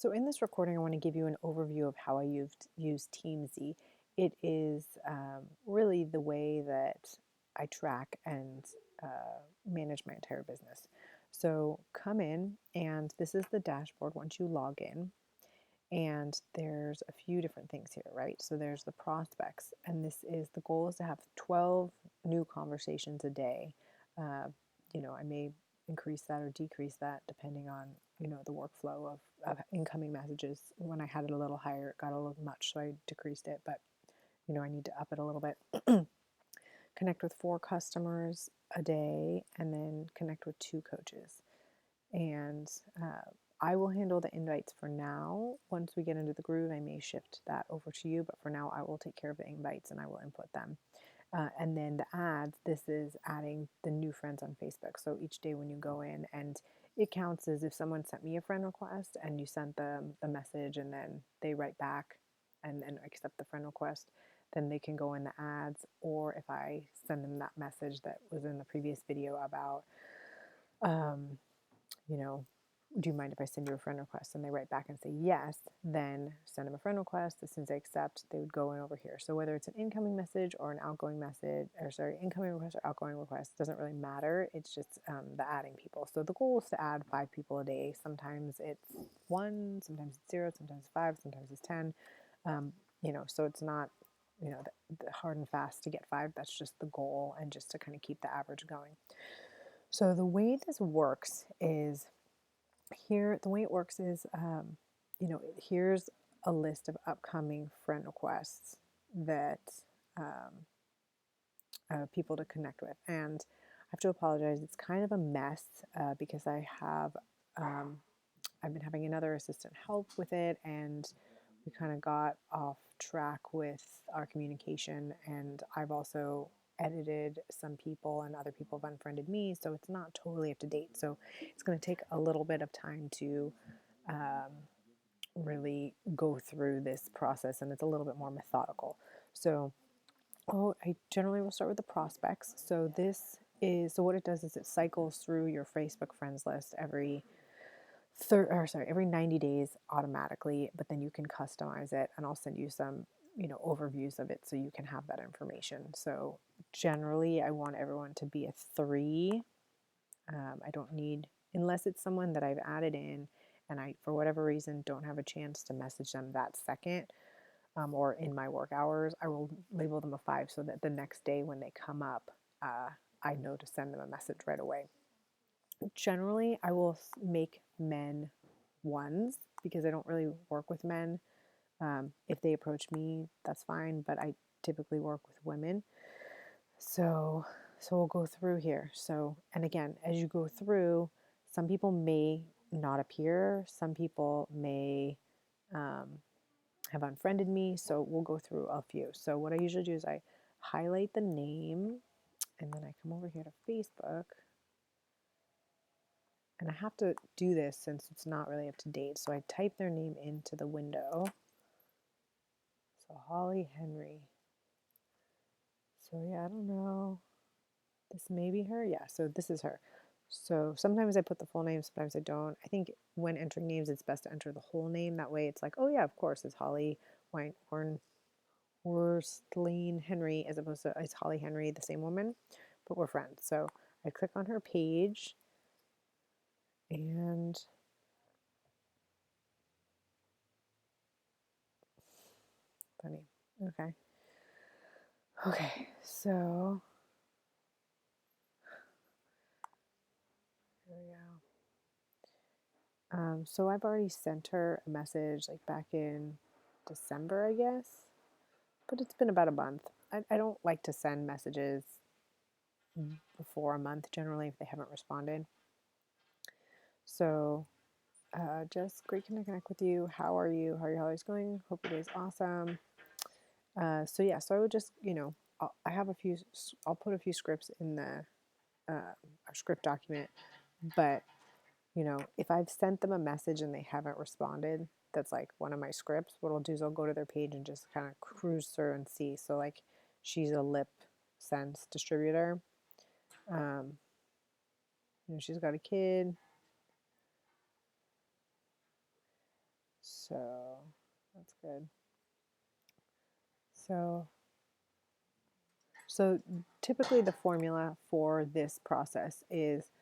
So in this recording, I want to give you an overview of how I use Teamzy. It is really the way that I track and manage my entire business. So come in, and this is the dashboard once you log in. And there's a few different things here, right? So there's the prospects, and the goal is to have 12 new conversations a day. Uh, I may increase that or decrease that depending on, the workflow of incoming messages. When I had it a little higher, it got a little much, so I decreased it, but, I need to up it a little bit. Connect with 4 customers a day, and then connect with 2 coaches. And I will handle the invites for now. Once we get into the groove, I may shift that over to you, but for now, I will take care of the invites and I will input them. And then the ads, this is adding the new friends on Facebook. So each day when you go in, and it counts as if someone sent me a friend request and you sent them the message and then they write back and accept the friend request, then they can go in the ads. Or if I send them that message that was in the previous video about, um, you know, do you mind if I send you a friend request? And they write back and say yes, then send them a friend request. As soon as they accept, they would go in over here. So whether it's an incoming message or an outgoing message, incoming request or outgoing request, doesn't really matter. It's just the adding people. So the goal is to add 5 people a day. Sometimes it's 1, sometimes it's 0, sometimes it's 5, sometimes it's 10. So it's not, the hard and fast to get 5. That's just the goal, and just to kind of keep the average going. So the way this works is, the way it works is, here's a list of upcoming friend requests that people to connect with. And I have to apologize, it's kind of a mess because I've been having another assistant help with it, and we kind of got off track with our communication. And I've also edited some people, and other people have unfriended me, so it's not totally up to date. So it's going to take a little bit of time to um, really go through this process, and it's a little bit more methodical. So I generally will start with the prospects. So what it does is it cycles through your Facebook friends list every 90 days automatically, but then you can customize it, and I'll send you some, overviews of it so you can have that information. So generally, I want everyone to be a 3. I don't need, unless it's someone that I've added in and I, for whatever reason, don't have a chance to message them that second, or in my work hours, I will label them a 5 so that the next day when they come up, I know to send them a message right away. Generally, I will make men 1s because I don't really work with men. If they approach me, that's fine, but I typically work with women. So we'll go through here. So, and again, as you go through, some people may not appear, some people may have unfriended me. So we'll go through a few. So what I usually do is I highlight the name, and then I come over here to Facebook. And I have to do this since it's not really up to date. So I type their name into the window. So Holly Henry. So yeah, I don't know. This may be her. Yeah, so this is her. So sometimes I put the full name, sometimes I don't. I think when entering names, it's best to enter the whole name. That way it's like, oh yeah, of course, it's Holly Horstline Henry, as opposed to it's Holly Henry, the same woman, but we're friends. So I click on her page, and funny. Okay, so here we go. So I've already sent her a message like back in December, I guess, but it's been about a month. I don't like to send messages before a month generally if they haven't responded. So just great to connect with you. How are you? How are your holidays going? Hope your day's awesome. So I would just, I'll put a few scripts in our script document, but if I've sent them a message and they haven't responded, that's like one of my scripts. What I'll do is I'll go to their page and just kind of cruise through and see. So like, she's a lip sense distributor. She's got a kid. So that's good. So typically the formula for this process is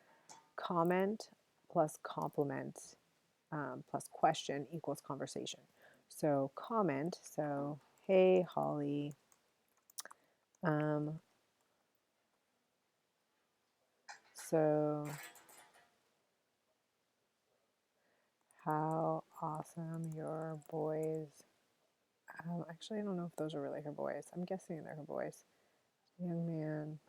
comment plus compliment plus question equals conversation. So comment, so hey Holly, um, so how awesome your boys. Actually, I don't know if those are really her boys. I'm guessing they're her boys. Young man.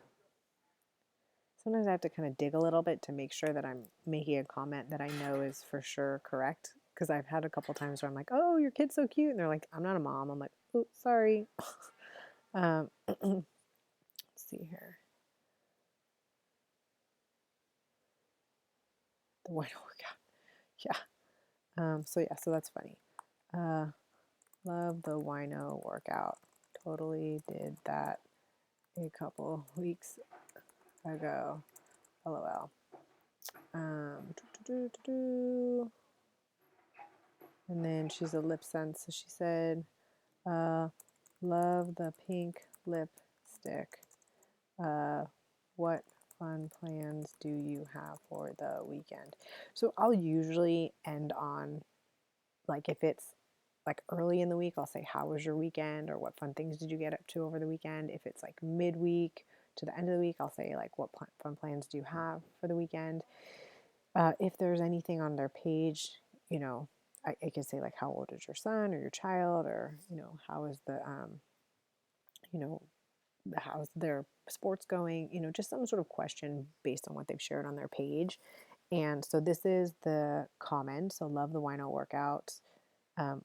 Sometimes I have to kind of dig a little bit to make sure that I'm making a comment that I know is for sure correct. Because I've had a couple times where I'm like, oh, your kid's so cute. And they're like, I'm not a mom. I'm like, oh, sorry. Let's see here. The wine workout. Yeah. So that's funny. Love the wino workout. Totally did that a couple weeks ago. LOL. Um, and then she's a lip sense. So she said, love the pink lipstick. What fun plans do you have for the weekend? So I'll usually end on, like, if it's like early in the week, I'll say, how was your weekend? Or what fun things did you get up to over the weekend? If it's like midweek to the end of the week, I'll say, like, what fun plans do you have for the weekend? If there's anything on their page, you know, I can say, like, how old is your son or your child? Or, you know, how is the, you know, how's their sports going? You know, just some sort of question based on what they've shared on their page. And so this is the comment. So love the wino workout.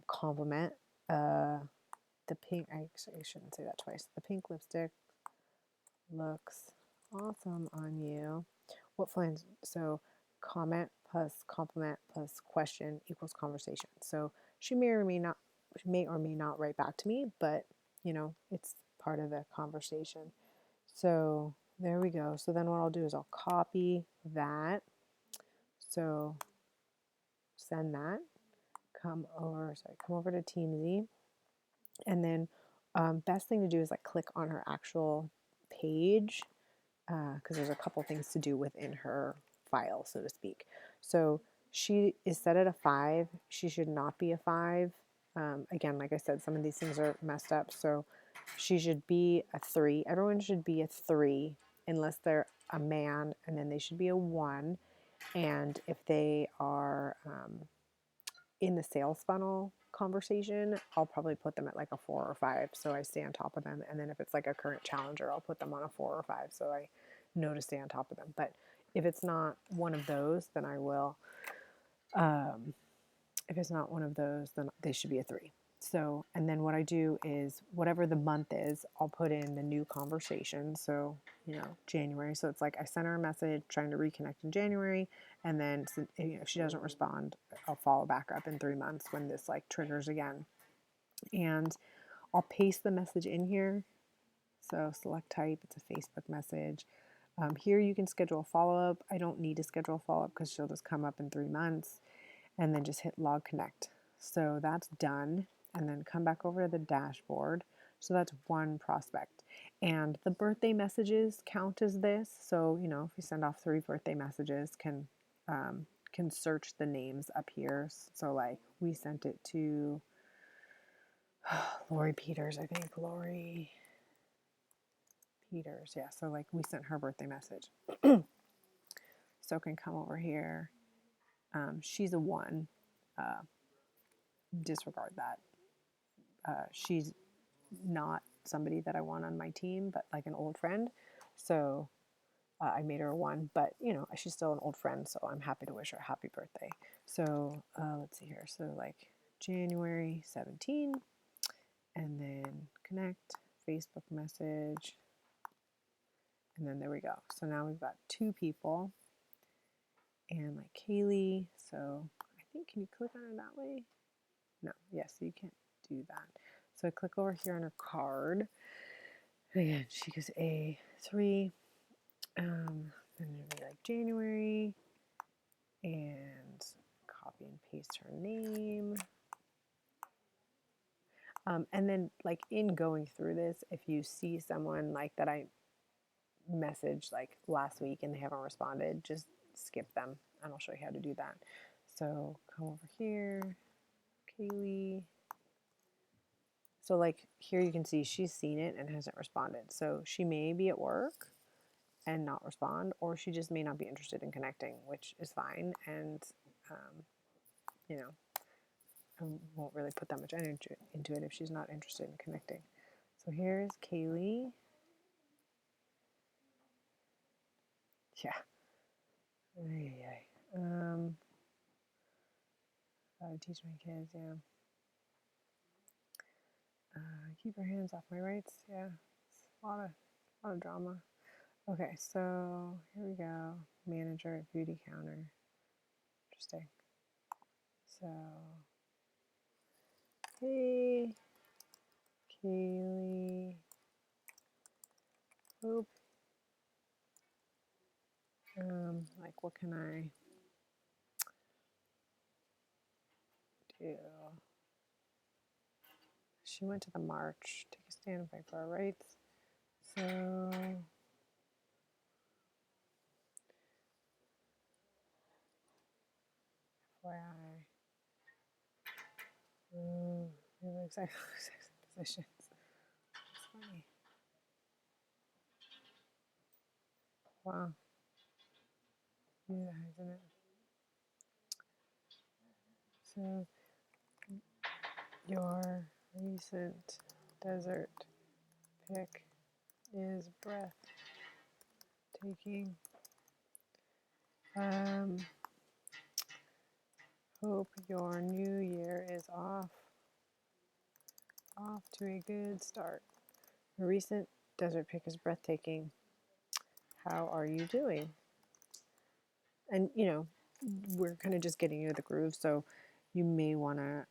Compliment the pink. I shouldn't say that twice. The pink lipstick looks awesome on you. What plans? So comment plus compliment plus question equals conversation. So she may or may not write back to me, but you know, it's part of the conversation. So there we go. So then what I'll do is I'll copy that. So send that. Come over to Teamzy. And then best thing to do is like click on her actual page because there's a couple things to do within her file, so to speak. So she is set at a 5. She should not be a 5. Again, like I said, some of these things are messed up. So she should be a 3. Everyone should be a 3 unless they're a man, and then they should be a 1. And if they are in the sales funnel conversation, I'll probably put them at like a 4 or 5. So I stay on top of them. And then if it's like a current challenger, I'll put them on a 4 or 5. So I know to stay on top of them. But if it's not one of those, then I will. If it's not one of those, then they should be a 3. So, and then what I do is whatever the month is, I'll put in the new conversation. So, you know, January. So it's like I sent her a message trying to reconnect in January. And then if she doesn't respond, I'll follow back up in 3 months when this like triggers again. And I'll paste the message in here. So select type, it's a Facebook message. Here you can schedule a follow-up. I don't need to schedule a follow-up because she'll just come up in 3 months. And then just hit log connect. So that's done. And then come back over to the dashboard. So that's one prospect. And the birthday messages count as this. So, you know, if you send off 3 birthday messages, can search the names up here. So like we sent it to Lori Peters, I think. Lori Peters. Yeah, so like we sent her birthday message. So can come over here. She's a 1. Disregard that. She's not somebody that I want on my team, but like an old friend. So I made her a 1, but you know, she's still an old friend, so I'm happy to wish her a happy birthday. So let's see here. So like January 17, and then connect, Facebook message, and then there we go. So now we've got 2 people, and like Kaylee. So I think, can you click on her that way? No, yes, you can't do that. So I click over here on her card. And again, she goes A3. Then it'll be like January. And copy and paste her name. And then, like, in going through this, if you see someone like that I messaged like last week and they haven't responded, just skip them and I'll show you how to do that. So come over here, Kaylee. So like here you can see she's seen it and hasn't responded. So she may be at work and not respond, or she just may not be interested in connecting, which is fine. And, you know, I won't really put that much energy into it if she's not interested in connecting. So here's Kaylee. Yeah. I teach my kids, yeah. Keep your hands off my rights, yeah. It's a lot of drama. Okay, so here we go. Manager at beauty counter. Interesting. So, hey, Kaylee. Oop. Like, what can I do? She went to the march. Take a stand and fight for our rights. So, FYI. We have exactly positions. It's funny. Wow. Yeah, isn't it? So, your recent desert pick is breathtaking. Hope your new year is off to a good start. Your recent desert pick is breathtaking. How are you doing? And you know, we're kind of just getting into the groove, so you may want to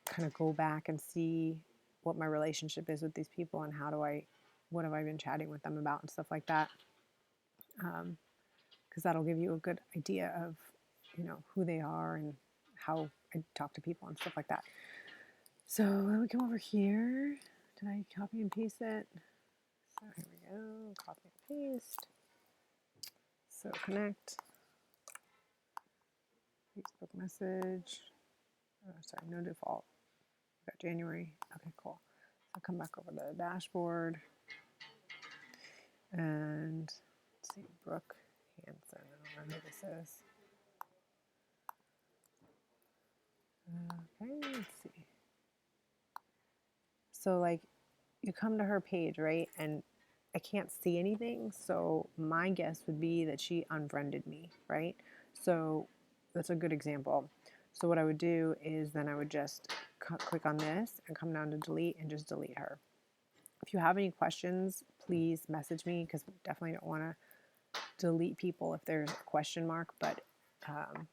kind of go back and see what my relationship is with these people and what have I been chatting with them about and stuff like that. Because that'll give you a good idea of, you know, who they are and how I talk to people and stuff like that. So let me come over here. Did I copy and paste it? So here we go. Copy and paste. So connect. Facebook message. Oh, sorry, no default. We got January. Okay, cool. So come back over to the dashboard. And let's see, Brooke Hanson. I don't know who this is. Okay, let's see. So like you come to her page, right? And I can't see anything. So my guess would be that she unfriended me, right? So that's a good example. So what I would do is then I would just click on this and come down to delete and just delete her. If you have any questions, please message me because we definitely don't want to delete people if there's a question mark, um,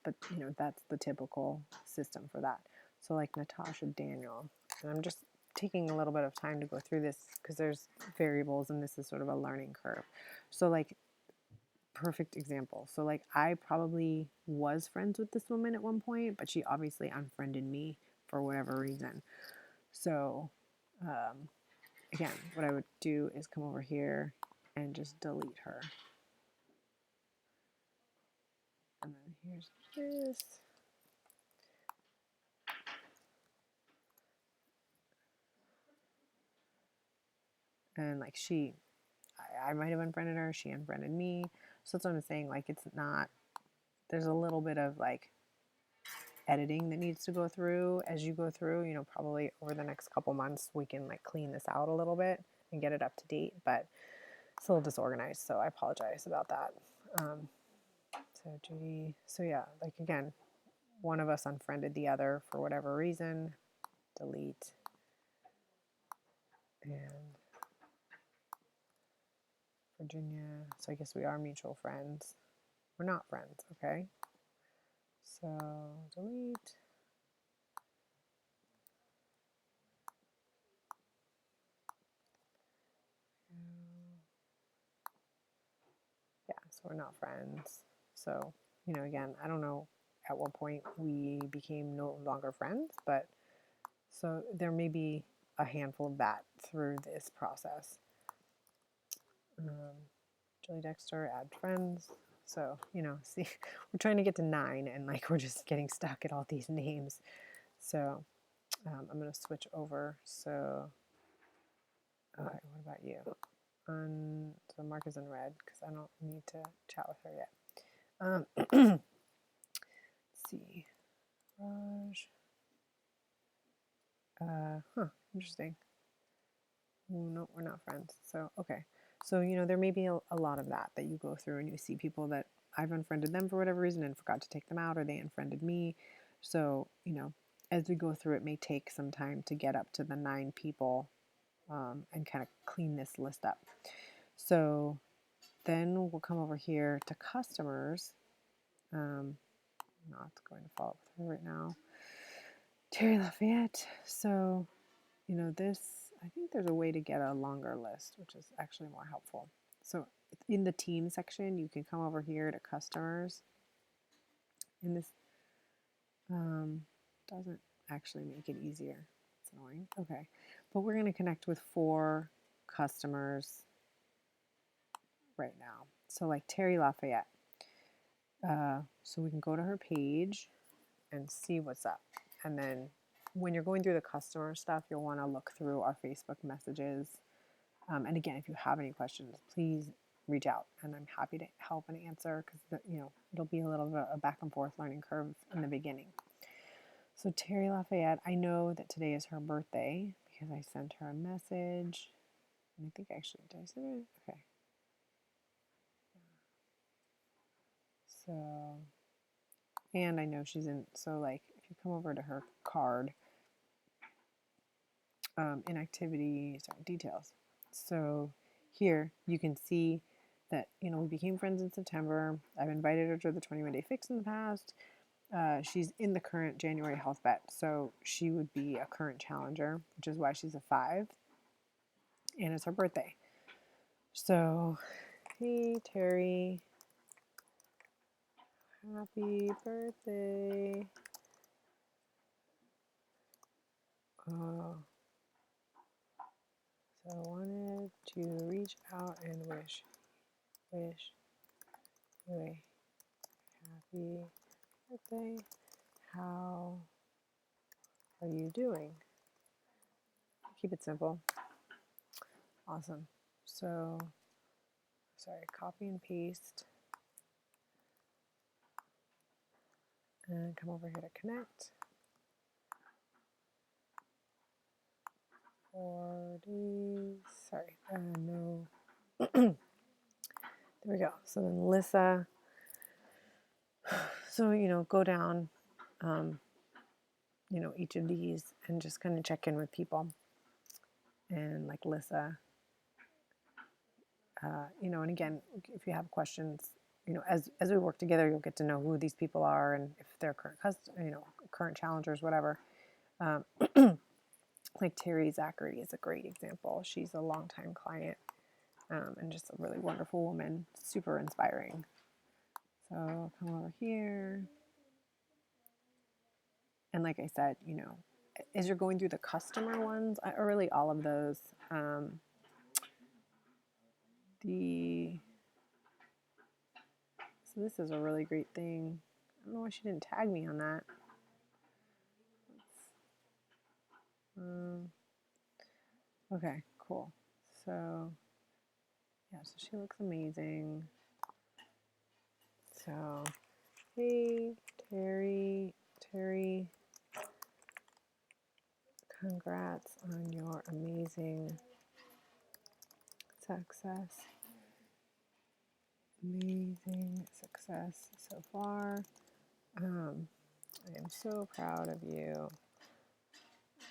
but you know, that's the typical system for that. So like Natasha Daniel, and I'm just taking a little bit of time to go through this because there's variables and this is sort of a learning curve. So like perfect example. So like I probably was friends with this woman at one point, but she obviously unfriended me for whatever reason. So again, what I would do is come over here and just delete her. And then here's this. And like I might have unfriended her, she unfriended me. So that's what I'm saying. Like it's not, there's a little bit of like editing that needs to go through as you go through, you know, probably over the next couple months we can like clean this out a little bit and get it up to date, but it's a little disorganized. So I apologize about that. So Judy, so yeah, like again, one of us unfriended the other for whatever reason, delete, and Virginia, so I guess we are mutual friends. We're not friends, okay? So delete. Yeah, so we're not friends. So, you know, again, I don't know at what point we became no longer friends, but So there may be a handful of that through this process. Julie Dexter, add friends. So, see, we're trying to get to 9 and like we're just getting stuck at all these names. So I'm going to switch over. So, all right, what about you? So Mark is in red because I don't need to chat with her yet. Let's see. Raj. Interesting. Oh, no, we're not friends. So, okay. So, there may be a lot of that you go through and you see people that I've unfriended them for whatever reason and forgot to take them out, or they unfriended me. So, as we go through, it may take some time to get up to the 9 people and kind of clean this list up. So then we'll come over here to customers. I'm not going to follow up with her right now. Terry Lafayette. So, this, I think there's a way to get a longer list, which is actually more helpful. So in the team section, you can come over here to customers. And this doesn't actually make it easier. It's annoying. Okay. But we're going to connect with 4 customers right now. So like Terry Lafayette. So we can go to her page and see what's up. And then when you're going through the customer stuff, you'll want to look through our Facebook messages. And again, if you have any questions, please reach out, and I'm happy to help and answer because it'll be a little bit of a back and forth learning curve in the beginning. So Terry Lafayette, I know that today is her birthday because I sent her a message. And I think actually, did I send it? Okay. So, and I know she's in, so like if you come over to her card, inactivity, details. So here you can see that, we became friends in September. I've invited her to the 21-day fix in the past. She's in the current January health bet, so she would be a current challenger, which is why she's a 5. And it's her birthday. So, hey, Terry. Happy birthday. So I wanted to reach out and wish you a happy birthday. How are you doing? Keep it simple. Awesome. So, sorry, copy and paste. And come over here to connect. 40, sorry, no. There we go. So then Lissa, so, go down, each of these and just kind of check in with people. And like Lissa, and again, if you have questions, as we work together, you'll get to know who these people are and if they're current challengers, whatever. Like Terry Zachary is a great example. She's a longtime client and just a really wonderful woman, super inspiring. So come over here. And like I said, as you're going through the customer ones, really all of those, so this is a really great thing. I don't know why she didn't tag me on that. Okay, cool. So, yeah, so she looks amazing. So, hey, Terry, congrats on your amazing success. Amazing success so far. I am so proud of you.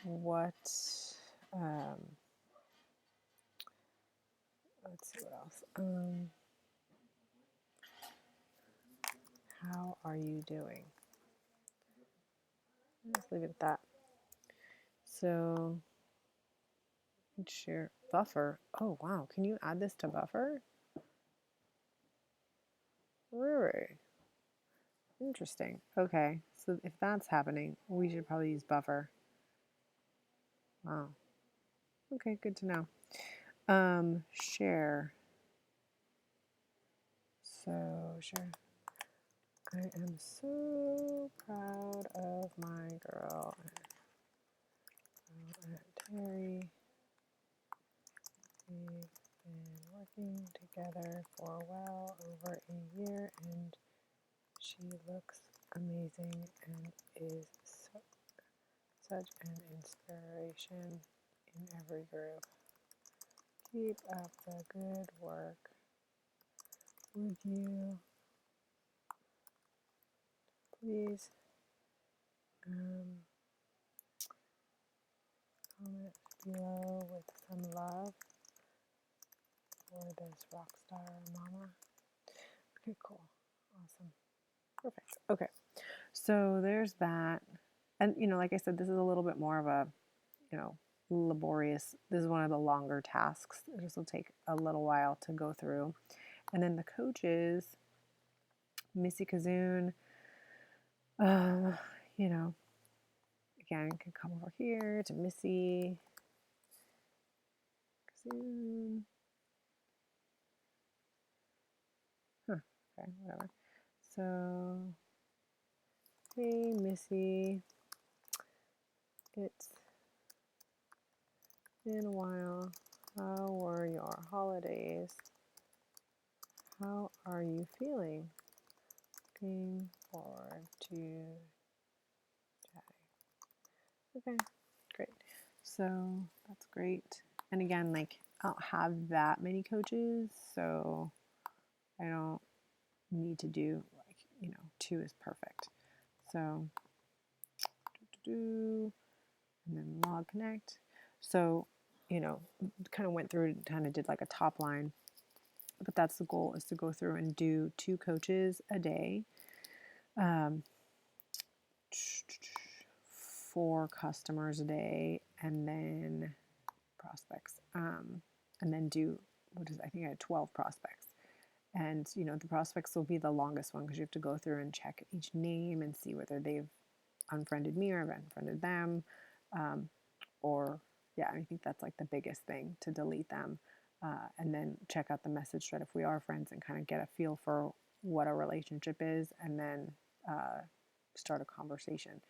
Let's see what else. How are you doing? Let's leave it at that. So, share Buffer. Oh, wow. Can you add this to Buffer? Really? Interesting. Okay. So if that's happening, we should probably use Buffer. Wow. Okay, good to know. Share. So, share. I am so proud of my girl Terry. We've been working together for well over a year, and she looks amazing and is such an inspiration in every group. Keep up the good work. Would you please comment below with some love for this rock star mama? Okay, cool. Awesome. Perfect. Okay. So there's that. And, like I said, this is a little bit more of a, laborious. This is one of the longer tasks. This will take a little while to go through. And then the coaches, Missy Kazoon, uh, you know, again, can come over here to Missy Kazoon. Huh. Okay, whatever. So, hey, Missy, it's been a while. How were your holidays? How are you feeling? Looking forward to chatting. Okay, great. So that's great. And again, like I don't have that many coaches, so I don't need to do like, 2 is perfect. So, and then log connect. So, kind of went through, kind of did like a top line, but that's the goal, is to go through and do 2 coaches a day. 4 customers a day, and then prospects, and then do I think I had 12 prospects. And the prospects will be the longest one because you have to go through and check each name and see whether they've unfriended me or I've unfriended them, or yeah, I think that's like the biggest thing, to delete them, and then check out the message thread if we are friends and kind of get a feel for what a relationship is, and then start a conversation.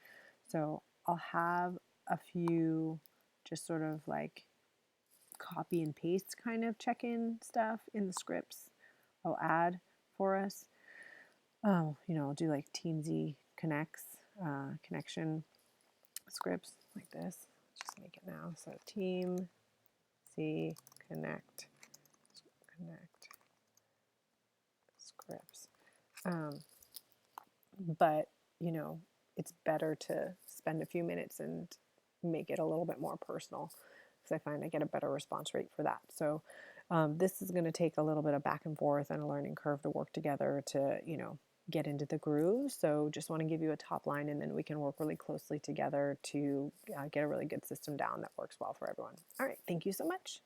So I'll have a few just sort of like copy and paste kind of check-in stuff in the scripts I'll add for us. I'll do like Teamzy connection scripts like this. Just make it now. So Teamzy connect scripts. But it's better to spend a few minutes and make it a little bit more personal, because I find I get a better response rate for that. So this is going to take a little bit of back and forth and a learning curve to work together to, get into the groove. So just want to give you a top line, and then we can work really closely together to get a really good system down that works well for everyone. All right. Thank you so much.